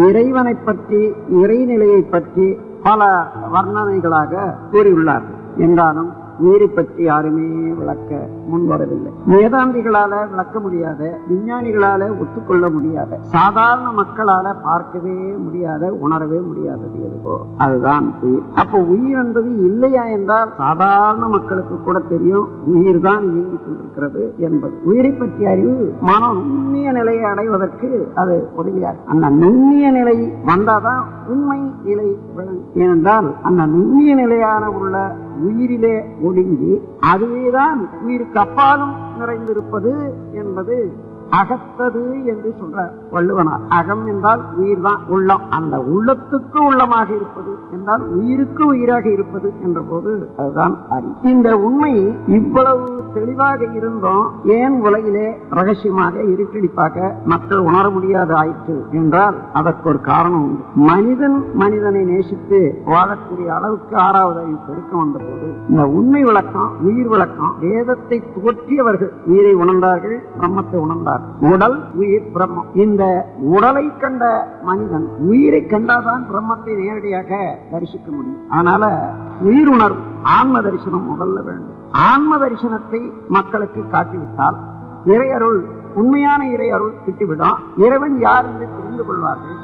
இறைவனை பற்றி இறைநிலையை பற்றி பல வர்ணனைகளாக கூறியுள்ளார்கள். என்றாலும் உயிரை பற்றி யாருமே விளக்க முன்வரவில்லை. வேதாந்திகளால விளக்க முடியாத, விஞ்ஞானிகளால ஒத்துக்கொள்ள முடியாத, சாதாரண மக்களால பார்க்கவே முடியாத, உணரவே முடியாதது எதுவோ அதுதான் உயிர். அப்போ உயிர் என்பது இல்லையா என்றால் சாதாரண மக்களுக்கு கூட தெரியும் உயிர் தான் இயங்கிக் கொண்டிருக்கிறது என்பது. உயிரை பற்றிய அறிவு மனம் நுண்ணிய நிலையை அடைவதற்கு அது உதவியாக. அந்த நுண்ணிய நிலை வந்தாதான் உண்மை நிலை விளங்கும். ஏனென்றால் அந்த நுண்ணிய நிலையான உள்ள உயிரிலே ஒடுங்கி அதுவேதான் உயிருக்கு அப்பாலும் நிறைந்திருப்பது என்பது அகத்தது என்று சொல்றார் வள்ளுவனார். அகம் என்றால் உயிர் தான் உள்ளம். அந்த உள்ளத்துக்கு உள்ளமாக இருப்பது என்றால் உயிருக்கு உயிராக இருப்பது என்ற போது அதுதான் அறிவு. இந்த உண்மை இவ்வளவு தெளிவாக இருந்தோம் ஏன் உலகிலே ரகசியமாக இருட்டடிப்பாக மக்கள் உணர முடியாது ஆயிற்று என்றால் அதற்கு ஒரு காரணம் உண்டு. மனிதன் மனிதனை நேசித்து வாழக்கூடிய அளவுக்கு 6வது அறிவு பெருக்க வந்த போது இந்த உண்மை விளக்கம், உயிர் விளக்கம், வேதத்தை தோற்றியவர்கள் உயிரை உணர்ந்தார்கள், பிரம்மத்தை உணர்ந்தார்கள். உடல், உயிர், பிரம்மம். இந்த உடலை கண்ட மனிதன் உயிரை கண்டாதான் பிரம்மத்தை நேரடியாக தரிசிக்க முடியும். அதனால உயிர் உணர்வு, ஆன்ம தரிசனம் முதல்ல வேண்டும். ஆன்ம தரிசனத்தை மக்களுக்கு காட்டிவிட்டால் இறையருள், உண்மையான இறையருள் கிட்டிவிடும். இறைவன் யார் என்று தெரிந்து கொள்வார்கள்.